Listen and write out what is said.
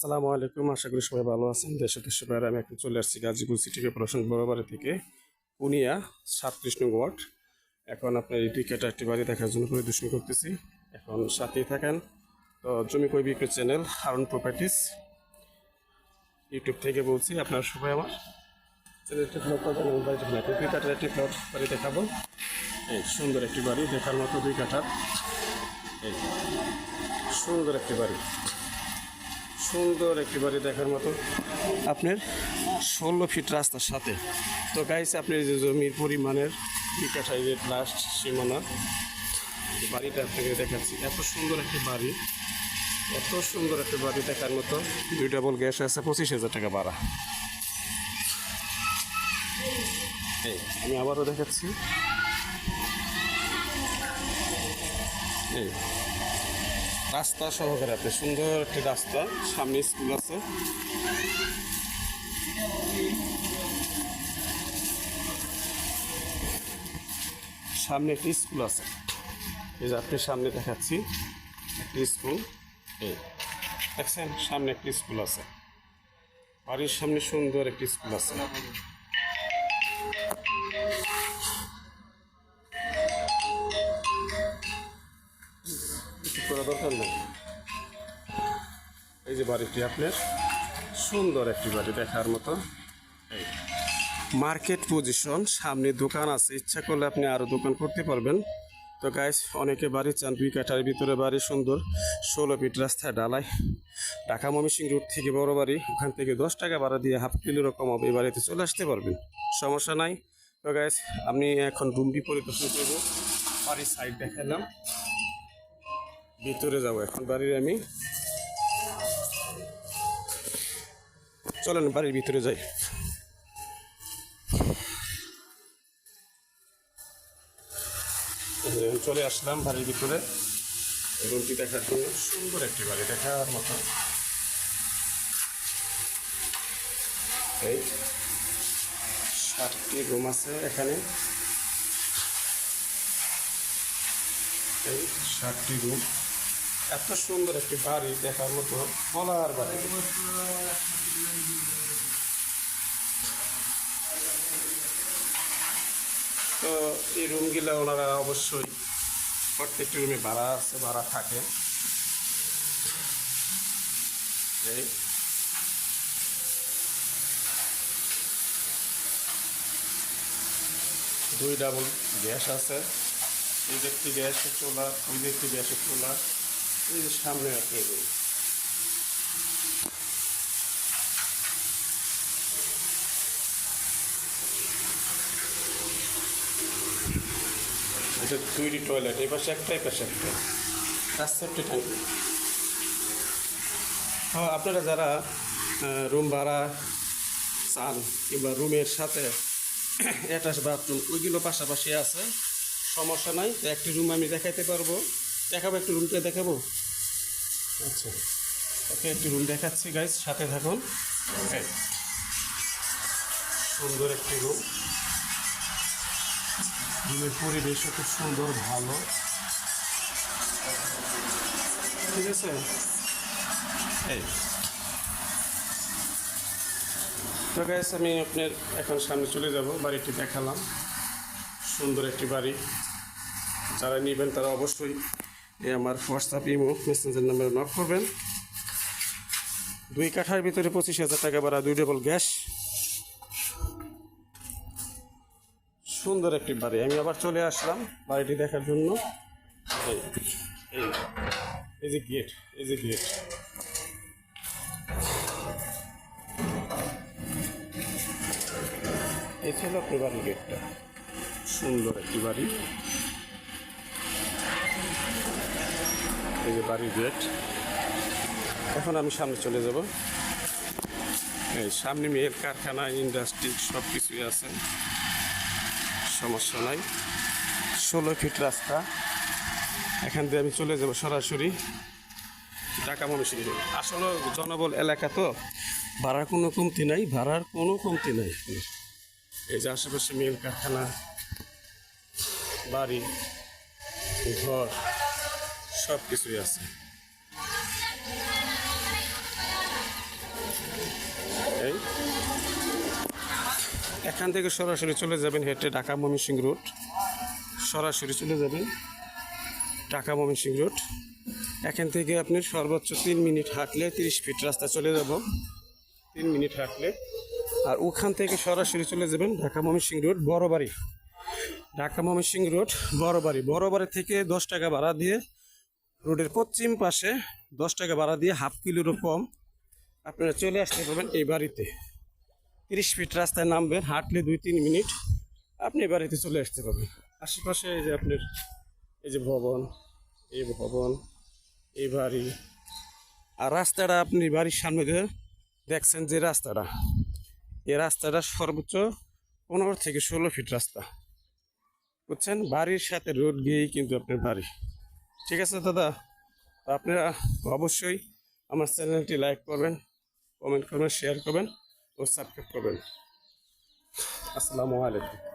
আসসালামু আলাইকুম, আশা করি সবাই ভালো আছেন। দেশে দেশে বাইরে আমি এখন চলে আসছি গাজীপুর সিটি কর্পোরেশন বড়বাড়ি থেকে পুনিয়া 37 নং ওয়ার্ড। এখন আপনার এই টিকেট একটি বাড়ি দেখার জন্য পরিদর্শন করতেছি। এখন সাথেই থাকেন। তো জমি কই বিক্রি চ্যানেল হারুন প্রপার্টিস ইউটিউব থেকে বলছি, আপনারা সবাই আমার চ্যানেলটি ফলো করবেন এবং বাড়িটি ফলো 2 কাঠার একটি প্লট বাড়ি দেখাবো। এই সুন্দর একটি বাড়ি দেখার মতো, 2 কাঠার। এই সুন্দর একটি বাড়ি, সুন্দর একটি বাড়ি দেখার মতো, আপনার 16 ফিট রাস্তার সাথে। তো গাইস, আপনার যে জমির পরিমাণের 2 কাঠা রেট লাস্ট সীমানা বাড়িটা আপনাকে দেখাচ্ছি। এত সুন্দর একটি বাড়ি, এত সুন্দর একটি বাড়ি দেখার মতো। 2 ডাবল গ্যাস আছে, 25,000 টাকা ভাড়া। এই আমি আবারও দেখাচ্ছি। এই রাস্তা সহকারে আপনি সুন্দর একটি রাস্তা, সামনে স্কুল আছে। সামনে একটি স্কুল আছে, এই যে আপনি সামনে দেখাচ্ছি একটি স্কুল। এই দেখছেন, সামনে একটি স্কুল আছে, বাড়ির সামনে সুন্দর একটি স্কুল আছে। কিছু করা দরকার নেই। এই যে বাড়িটি আপনার সুন্দর একটি বাড়ি দেখার মতো। এই মার্কেট পজিশন, সামনে দোকান আছে, ইচ্ছা করলে আপনি আরও দোকান করতে পারবেন। তো গাইস, অনেকে বাড়ি চান 2 কাঠার ভিতরে বাড়ি, সুন্দর 16 ফিট রাস্তায় ঢালাই, ঢাকা ময়মনসিংহ রোড থেকে বড় বাড়ি, ওখান থেকে 10 টাকা ভাড়া দিয়ে হাফ কিলোর কম হবে, এই বাড়িতে চলে আসতে পারবেন, সমস্যা নাই। তো গাইস, আমি এখন রুমটি পরিদর্শন করব। বাড়ির সাইড দেখালাম, ভিতরে যাব এখন বাড়ির। আমি চলেন বাড়ির ভিতরে যাই। চলে আসলাম বাড়ির ভিতরে, রুমটি দেখার জন্য। সুন্দর একটি বাড়ি দেখার মতো। এই 7টি রুম আছে এখানে, এই 7টি রুম। এত সুন্দর একটি বাড়ি দেখার মতো, বলার বাড়ি। তো এই রুমগুলো ওনারা অবশ্যই প্রত্যেকটি রুমে ভাড়া আছে, ভাড়া থাকে। এই দুই ডাবল গ্যাস আছে, এই যে একটি গ্যাসের চুলা, ওই যে একটি গ্যাসের চুলা, এই যে সামনে আপনি রুম। এটা 2টি টয়লেট, এই পাশে একটা, এই পাশে একটা, 4 ট্যাঙ্কি। হ্যাঁ, আপনারা যারা রুম ভাড়া চান কিংবা রুমের সাথে অ্যাটাচ বাথরুম, ওইগুলো পাশাপাশি আছে, সমস্যা নাই। তো একটি রুম আমি দেখাইতে পারবো, দেখাবো, একটি রুমটা দেখাবো। আচ্ছা, ওকে, একটি রুম দেখাচ্ছি গাইস, সাথে থাকুন। সুন্দর একটি রুম, রুমের পরিবেশও খুব সুন্দর, ভালো, ঠিক আছে। এই তো গাইস, আমি আপনার এখন সামনে চলে যাব। বাড়িটি দেখালাম, সুন্দর একটি বাড়ি। যারা নেবেন তারা অবশ্যই আমার হোয়াটসঅ্যাপ, ইমো, মেসেঞ্জার নাম্বারে নক করবেন। 2 কাঠার ভিতরে 25,000 টাকা ভাড়া, 2 ডাবল গ্যাস, সুন্দর একটি বাড়ি। আমি আবার চলে আসলাম বাড়িটি দেখার জন্য। এই এই এই যে গেট, এই যে গেট, এই ছিল আপনার বাড়ির গেটটা। সুন্দর একটি বাড়ি, এই যে বাড়ির গেট। এখন আমি সামনে চলে যাব। এই সামনে মেয়ের কারখানা, ইন্ডাস্ট্রি সব কিছুই আছে, সমস্যা নাই। 16 ফিট রাস্তা, এখান দিয়ে আমি চলে যাব সরাসরি ঢাকা ময়মনসিংহ। আসলে জনবল এলাকা, তো ভাড়ার কোনো কমতি নাই, ভাড়ার কোনো কমতি নাই। এই যে আশেপাশে মিল কারখানা, বাড়ি ঘর সব কিছুই আছে। এখান থেকে সরাসরি চলে যাবেন হেঁটে ঢাকা ময়মনসিংহ রুট, সরাসরি চলে যাবেন ঢাকা ময়মনসিংহ রুট। এখান থেকে আপনি সর্বোচ্চ 3 মিনিট হাঁটলে 30 ফিট রাস্তা চলে যাব, 3 মিনিট হাঁটলে। আর ওখান থেকে সরাসরি চলে যাবেন ঢাকা ময়মনসিংহ রোড বড়বাড়ি, ঢাকা ময়মনসিংহ রোড বড়বাড়ি। বড়বাড়ি থেকে 10 টাকা ভাড়া দিয়ে রোডের পশ্চিম পাশে 10 টাকা ভাড়া দিয়ে হাফ কিলোরও কম আপনারা চলে আসতে পারবেন এই বাড়িতে। 30 ফিট রাস্তায় নামবেন, হাঁটলে 2-3 মিনিট আপনি বাড়িতে চলে আসতে পারবেন। আশেপাশে এই যে আপনার এই যে ভবন, এই ভবন, এই বাড়ি। আর রাস্তাটা আপনি বাড়ির সামনে দিয়ে দেখছেন যে রাস্তাটা, এই রাস্তাটা সর্বোচ্চ 15 থেকে 16 ফিট রাস্তা, বুঝছেন? বাড়ির সাথে রোড গিয়েই কিন্তু আপনার বাড়ি। ঠিক আছে দাদা, আপনারা অবশ্যই আমার চ্যানেলটি লাইক করবেন, কমেন্ট করবেন, শেয়ার করবেন ও সাবস্ক্রাইব করবেন। আসসালামু আলাইকুম।